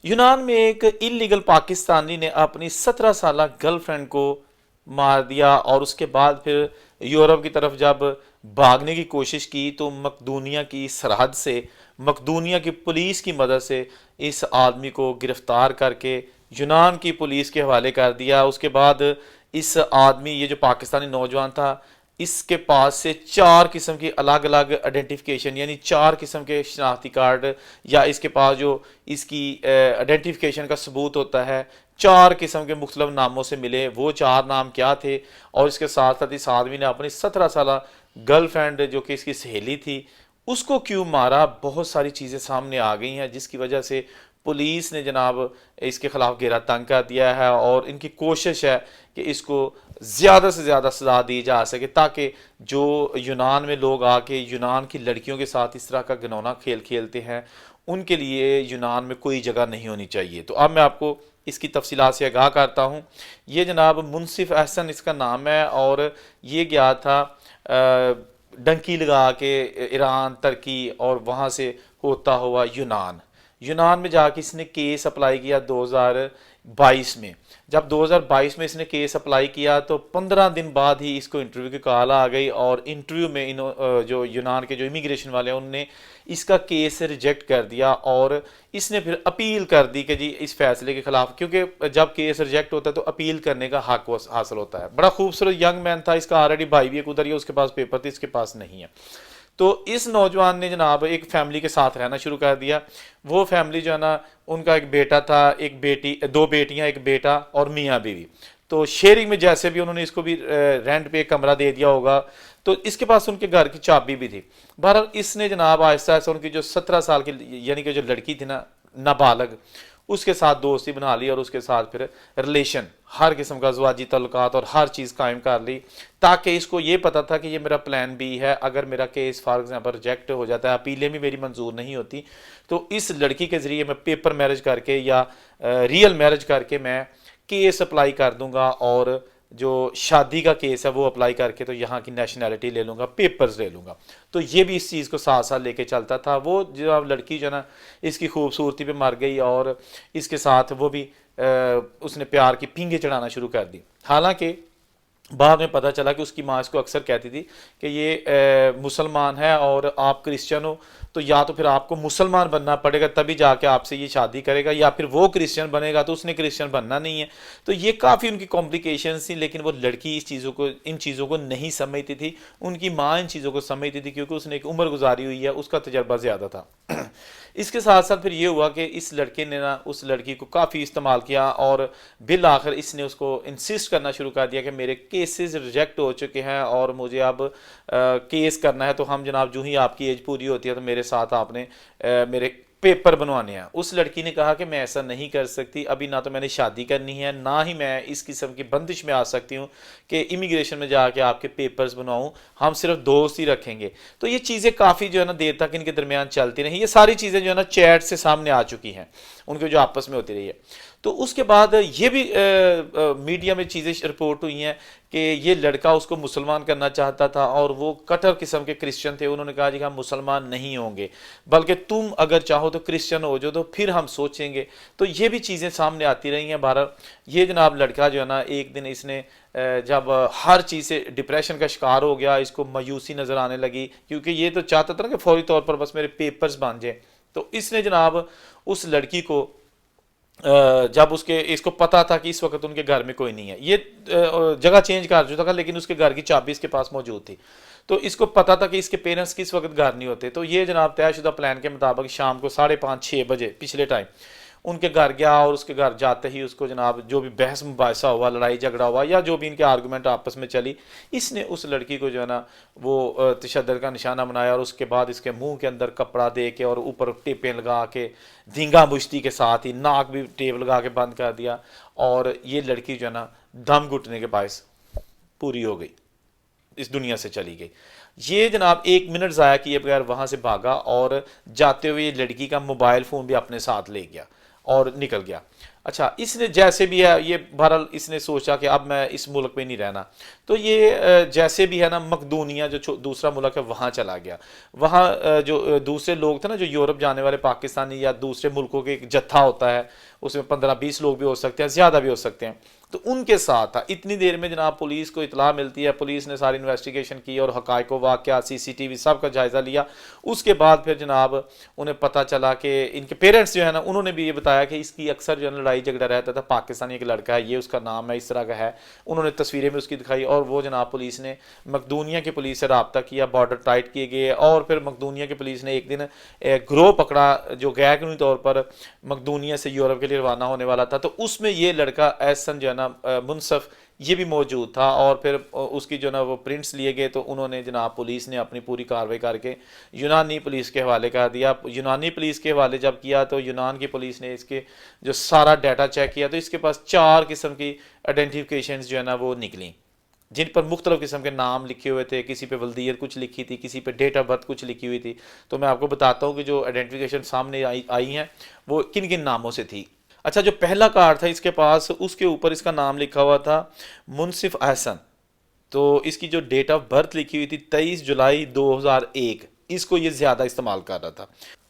यूनान में एक इलीगल पाकिस्तानी ने अपनी 17 साल गर्लफ्रेंड को मार दिया और उसके बाद फिर यूरोप की तरफ जब भागने की कोशिश की तो मकदूनिया की सरहद से मकदूनिया की पुलिस की मदद से इस आदमी को गिरफ्तार करके यूनान की पुलिस के हवाले कर दिया। उसके बाद इस आदमी, ये जो पाकिस्तानी नौजवान था, इसके पास से 4 किस्म की अलग अलग आइडेंटिफिकेशन, यानी 4 किस्म के शनाख्ती कार्ड, या इसके पास जो इसकी आइडेंटिफिकेशन का सबूत होता है, 4 किस्म के मुख्तलिफ नामों से मिले। वो 4 नाम क्या थे, और इसके साथ साथ इस आदमी ने अपनी 17 साल गर्लफ्रेंड जो कि इसकी सहेली थी उसको क्यों मारा, बहुत सारी चीज़ें सामने आ गई हैं, जिसकी वजह से पुलिस ने जनाब इसके खिलाफ घेरा तंग कर दिया है और इनकी कोशिश है कि इसको ज़्यादा से ज़्यादा सजा दी जा सके, ताकि जो यूनान में लोग आके यूनान की लड़कियों के साथ इस तरह का घिनौना खेल खेलते हैं उनके लिए यूनान में कोई जगह नहीं होनी चाहिए। तो अब मैं आपको इसकी तफसीलात से आगाह करता हूँ। ये जनाब मुनसिफ अहसन इसका नाम है, और ये गया था डंकी लगा के ईरान, तुर्की और वहाँ से होता हुआ यूनान। यूनान में जाके इसने केस अप्लाई किया 2022 में। जब 2022 में इसने केस अप्लाई किया तो 15 दिन बाद ही इसको इंटरव्यू की कॉल आ गई, और इंटरव्यू में जो यूनान के जो इमिग्रेशन वाले हैं उनने इसका केस रिजेक्ट कर दिया, और इसने फिर अपील कर दी कि जी इस फैसले के खिलाफ, क्योंकि जब केस रिजेक्ट होता है तो अपील करने का हक हासिल होता है। बड़ा खूबसूरत यंग मैन था, इसका ऑलरेडी भाई भी एक उधर ही, उसके पास पेपर थे, इसके पास नहीं है। तो इस नौजवान ने जनाब एक फैमिली के साथ रहना शुरू कर दिया। वो फैमिली जो है ना, उनका एक बेटा था, एक बेटी, 2 बेटियां, एक बेटा और मियाँ बीवी। तो शेयरिंग में जैसे भी उन्होंने इसको भी रेंट पे एक कमरा दे दिया होगा, तो इसके पास उनके घर की चाबी भी थी। बहरहाल इसने जनाब आहिस्ता आहिस्ता उनकी जो 17 साल की यानी कि जो लड़की थी ना, नाबालग, उसके साथ दोस्ती बना ली और उसके साथ फिर रिलेशन, हर किस्म का ज़वाजी तल्लुकात और हर चीज़ कायम कर ली, ताकि इसको ये पता था कि ये मेरा प्लान बी है। अगर मेरा केस फॉर एग्जांपल रिजेक्ट हो जाता है, अपीलें भी मेरी मंजूर नहीं होती, तो इस लड़की के ज़रिए मैं पेपर मैरिज करके या रियल मैरिज करके मैं केस अप्लाई कर दूंगा, और जो शादी का केस है वो अप्लाई करके तो यहाँ की नेशनैलिटी ले लूँगा, पेपर्स ले लूँगा। तो ये भी इस चीज़ को साथ साथ लेके चलता था। वो जो अब लड़की जो ना इसकी खूबसूरती पे मर गई, और इसके साथ वो भी उसने प्यार की पींगे चढ़ाना शुरू कर दी। हालांकि बाद में पता चला कि उसकी माँ इसको अक्सर कहती थी कि ये मुसलमान है और आप क्रिश्चियन हो, तो या तो फिर आपको मुसलमान बनना पड़ेगा तभी जाके आपसे ये शादी करेगा, या फिर वो क्रिश्चियन बनेगा तो उसने क्रिश्चियन बनना नहीं है। तो ये काफ़ी उनकी कॉम्प्लिकेशंस थी, लेकिन वो लड़की इन चीज़ों को नहीं समझती थी। उनकी माँ इन चीज़ों को समझती थी, क्योंकि उसने एक उम्र गुजारी हुई है, उसका तजर्बा ज़्यादा था। इसके साथ साथ फिर ये हुआ कि इस लड़के ने ना उस लड़की को काफ़ी इस्तेमाल किया, और बिल आखिर इसने उसको इंसिस्ट करना शुरू कर दिया कि मेरे केसेस रिजेक्ट हो चुके हैं और मुझे अब केस करना है, तो हम जनाब जो ही आपकी एज पूरी होती है तो मेरे साथ आपने मेरे पेपर बनवाने हैं। उस लड़की ने कहा कि मैं ऐसा नहीं कर सकती, अभी ना तो मैंने शादी करनी है, ना ही मैं इस किस्म की बंदिश में आ सकती हूँ कि इमिग्रेशन में जाके आपके पेपर्स बनवाऊँ, हम सिर्फ दोस्त ही रखेंगे। तो ये चीज़ें काफ़ी जो है ना देर तक इनके दरमियान चलती रही। ये सारी चीज़ें जो है ना चैट से सामने आ चुकी हैं, उनके जो आपस में होती रही है। तो उसके बाद ये भी मीडिया में चीज़ें रिपोर्ट हुई हैं कि ये लड़का उसको मुसलमान करना चाहता था, और वो कट्टर किस्म के क्रिश्चियन थे। उन्होंने कहा जी हम मुसलमान नहीं होंगे, बल्कि तुम अगर चाहो तो क्रिश्चियन हो जाओ, तो फिर हम सोचेंगे। तो ये भी चीज़ें सामने आती रही हैं। भारत ये जनाब लड़का जो है ना, एक दिन इसने जब हर चीज़ से डिप्रेशन का शिकार हो गया, इसको मायूसी नज़र आने लगी, क्योंकि ये तो चाहता था ना कि फौरी तौर पर बस मेरे पेपर्स बन जाए। तो इसने जनाब उस लड़की को जब उसके इसको पता था कि इस वक्त उनके घर में कोई नहीं है, ये जगह चेंज कर चुका था, लेकिन उसके घर की चाबी इसके पास मौजूद थी, तो इसको पता था कि इसके पेरेंट्स किस वक्त घर नहीं होते। तो ये जनाब तयशुदा प्लान के मुताबिक शाम को 5:30-6 बजे पिछले टाइम उनके घर गया, और उसके घर जाते ही उसको जनाब जो भी बहस मुबासा हुआ, लड़ाई झगड़ा हुआ, या जो भी इनके आर्गूमेंट आपस में चली, इसने उस लड़की को जो है ना वो तशद्दुद का निशाना बनाया, और उसके बाद इसके मुंह के अंदर कपड़ा दे के और ऊपर टेपें लगा के धींगा मुश्ती के साथ ही नाक भी टेप लगा के बंद कर दिया, और ये लड़की जो है ना दम घुटने के बायस पूरी हो गई, इस दुनिया से चली गई। ये जनाब 1 मिनट ज़ाया किए बगैर वहाँ से भागा, और जाते हुए लड़की का मोबाइल फ़ोन भी अपने साथ ले गया और निकल गया। अच्छा, इसने जैसे भी है ये बहरहाल इसने सोचा कि अब मैं इस मुल्क में नहीं रहना, तो ये जैसे भी है ना मकदूनिया जो दूसरा मुल्क है वहाँ चला गया। वहाँ जो दूसरे लोग थे ना, जो यूरोप जाने वाले पाकिस्तानी या दूसरे मुल्कों के एक जत्था होता है, उसमें 15-20 लोग भी हो सकते हैं, ज़्यादा भी हो सकते हैं, तो उनके साथ था। इतनी देर में जनाब पुलिस को इतला मिलती है, पुलिस ने सारी इन्वेस्टिगेशन की और हकायक वाक़या CCTV सब का जायज़ा लिया। उसके बाद फिर जनाब उन्हें पता चला कि इनके पेरेंट्स जो है ना, उन्होंने भी ये बताया कि इसकी अक्सर जो है लड़ाई झगड़ा रहता था, पाकिस्तानी एक लड़का है, ये उसका नाम है, इस तरह का है। उन्होंने तस्वीरें भी उसकी दिखाई और वो जनाब पुलिस ने मकदूनिया की पुलिस से रब्ता किया, बॉर्डर टाइट किए गए और फिर मकदूनिया की पुलिस ने एक दिन ग्रोह पकड़ा जो गैर कानूनी तौर पर मकदूनिया से यूरोप के लिए रवाना होने वाला था। तो उसमें ये लड़का एहसन जो है ना मुनसफ, ये भी मौजूद था और फिर उसकी जो ना वो प्रिंट्स लिए गए। तो उन्होंने जनाब पुलिस ने अपनी पूरी कार्रवाई करके यूनानी पुलिस के हवाले कर दिया। यूनानी पुलिस के हवाले जब किया तो यूनान की पुलिस ने इसके जो सारा डाटा चेक किया तो इसके पास 4 किस्म की आइडेंटिफिकेशन जो है ना वो निकली, जिन पर मुख्तलिफ किस्म के नाम लिखे हुए थे। किसी पे वल्दियत कुछ लिखी थी, किसी पे डेट ऑफ बर्थ कुछ लिखी हुई थी। तो मैं आपको बताता हूँ कि जो आइडेंटिफिकेशन सामने आई हैं वो किन किन नामों से थी। अच्छा, जो पहला कार्ड था इसके पास, उसके ऊपर इसका नाम लिखा हुआ था मुनसिफ अहसन। तो इसकी जो डेट ऑफ बर्थ लिखी हुई थी 23 जुलाई 2001, इसको ये ज़्यादा इस्तेमाल कर रहा था।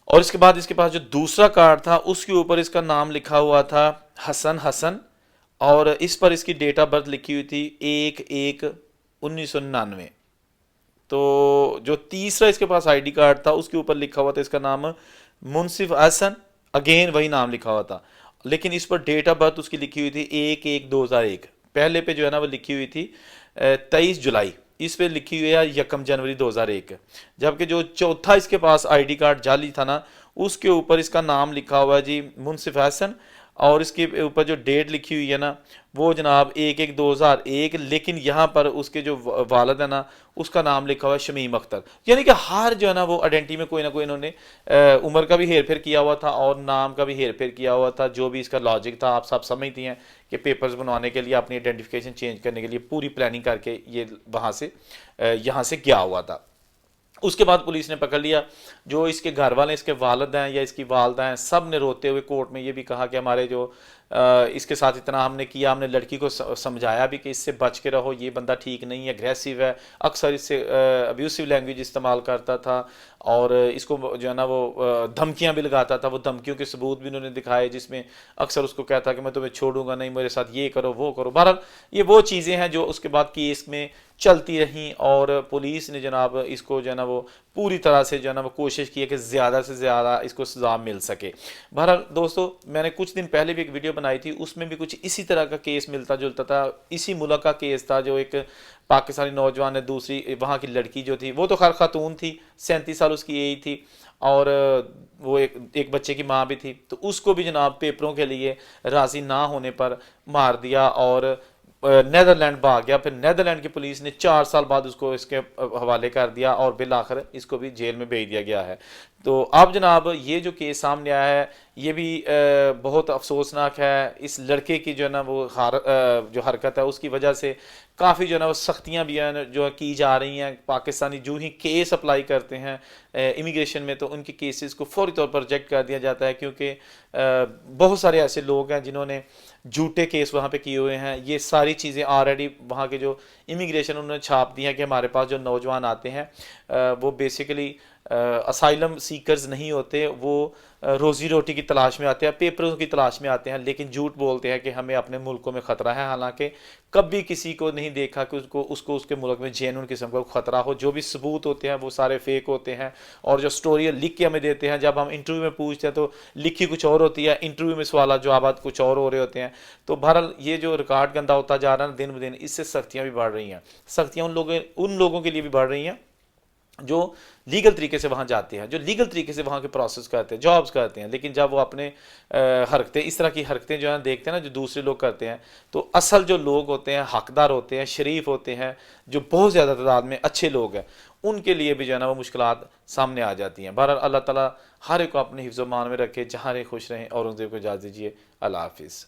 और इसके बाद इसके पास जो दूसरा कार्ड था उसके ऊपर इसका नाम लिखा हुआ था हसन और इस पर इसकी डेट ऑफ बर्थ लिखी हुई थी 1/1/1999। तो जो तीसरा इसके पास आईडी कार्ड था उसके ऊपर लिखा हुआ था इसका नाम मुनसिफ हसन, अगेन वही नाम लिखा हुआ था, लेकिन इस पर डेट ऑफ बर्थ उसकी लिखी हुई थी 1/1/2001। पहले पे जो है ना वो लिखी हुई थी 23 जुलाई, इस पे लिखी हुई है 1 जनवरी 2001। जबकि जो चौथा इसके पास आईडी कार्ड जाली था ना, उसके ऊपर इसका नाम लिखा हुआ है जी मुनसिफ हसन और इसके ऊपर जो डेट लिखी हुई है ना वो जनाब 1/1/2001, लेकिन यहाँ पर उसके जो वालिद है ना उसका नाम लिखा हुआ है शमीम अख्तर। यानी कि हर जो है ना वो आइडेंटिटी में कोई ना कोई इन्होंने उम्र का भी हेर फेर किया हुआ था और नाम का भी हेर फेर किया हुआ था। जो भी इसका लॉजिक था आप सब समझती हैं कि पेपर्स बनवाने के लिए, अपनी आइडेंटिफिकेशन चेंज करने के लिए पूरी प्लानिंग करके ये वहाँ से यहाँ से गया हुआ था। उसके बाद पुलिस ने पकड़ लिया। जो इसके घर वाले, इसके वालिद हैं या इसकी वालदा हैं, सब ने रोते हुए कोर्ट में ये भी कहा कि हमारे जो इसके साथ इतना हमने किया, हमने लड़की को समझाया भी कि इससे बच के रहो, ये बंदा ठीक नहीं है, अग्रेसिव है, अक्सर इससे अब्यूसिव लैंग्वेज इस्तेमाल करता था और इसको जो है ना वो धमकियां भी लगाता था। वो धमकियों के सबूत भी उन्होंने दिखाए जिसमें अक्सर उसको कहता कि मैं तुम्हें छोड़ूंगा नहीं, मेरे साथ ये करो वो करो। बहरहाल ये वो चीज़ें हैं जो उसके बाद केस में चलती रहीं और पुलिस ने जनाब इसको जो है ना वो पूरी तरह से जो है ना वो कोशिश की है कि ज़्यादा से ज़्यादा इसको सजा मिल सके। बहरहाल दोस्तों, मैंने कुछ दिन पहले भी एक वीडियो बनाई थी, उसमें भी कुछ इसी तरह का केस मिलता जुलता था। इसी मुल्क का केस था, जो एक पाकिस्तानी नौजवान ने दूसरी वहाँ की लड़की जो थी, वो तो खैर खातून थी, 37 साल उसकी एज थी और वो एक बच्चे की माँ भी थी। तो उसको भी जनाब पेपरों के लिए राज़ी ना होने पर मार दिया और नेदरलैंड भाग गया। फिर नेदरलैंड की पुलिस ने 4 साल बाद उसको इसके हवाले कर दिया और बिल आखिर इसको भी जेल में भेज दिया गया है। तो अब जनाब ये जो केस सामने आया है ये भी बहुत अफसोसनाक है। इस लड़के की जो है ना वो जो हरकत है उसकी वजह से काफ़ी जो है ना वो सख्तियाँ भी हैं जो की जा रही हैं। पाकिस्तानी जो ही केस अप्लाई करते हैं इमिग्रेशन में तो उनके केसेस को फौरी तौर पर रिजेक्ट कर दिया जाता है, क्योंकि बहुत सारे ऐसे लोग हैं जिन्होंने झूठे केस वहाँ पे किए हुए हैं। ये सारी चीज़ें ऑलरेडी वहाँ के जो इमिग्रेशन उन्होंने छाप दी हैं कि हमारे पास जो नौजवान आते हैं वो बेसिकली असाइलम सीकर्स नहीं होते, वो रोज़ी रोटी की तलाश में आते हैं, पेपरों की तलाश में आते हैं, लेकिन झूठ बोलते हैं कि हमें अपने मुल्कों में ख़तरा है। हालांकि कभी किसी को नहीं देखा कि उसको उसके मुल्क में जेन्युइन किस्म का ख़तरा हो। जो भी सबूत होते हैं वो सारे फेक होते हैं और जो स्टोरी लिख के हमें देते हैं, जब हम इंटरव्यू में पूछते हैं तो लिखी कुछ और होती है, इंटरव्यू में सवाल जवाब कुछ और हो रहे होते हैं। तो बहरहाल ये जो रिकॉर्ड गंदा होता जा रहा है दिन ब दिन, इससे सख्तियाँ भी बढ़ रही हैं। सख्तियाँ उन लोगों के लिए भी बढ़ रही हैं जो लीगल तरीके से वहाँ जाते हैं, जो लीगल तरीके से वहाँ के प्रोसेस करते हैं, जॉब्स करते हैं, लेकिन जब वो अपने हरकतें, इस तरह की हरकतें जो है देखते हैं ना जो दूसरे लोग करते हैं, तो असल जो लोग होते हैं, हकदार होते हैं, शरीफ होते हैं, जो बहुत ज़्यादा तादाद में अच्छे लोग हैं, उनके लिए भी जो है ना वो मुश्किलात सामने आ जाती हैं। बहरहाल अल्लाह ताला हर एक को अपने हिफ्ज़-ओ-मान में रखे, जहाँ रहे खुश रहें। और उनसे को इजाज़त दीजिए। अल्लाह हाफिज़।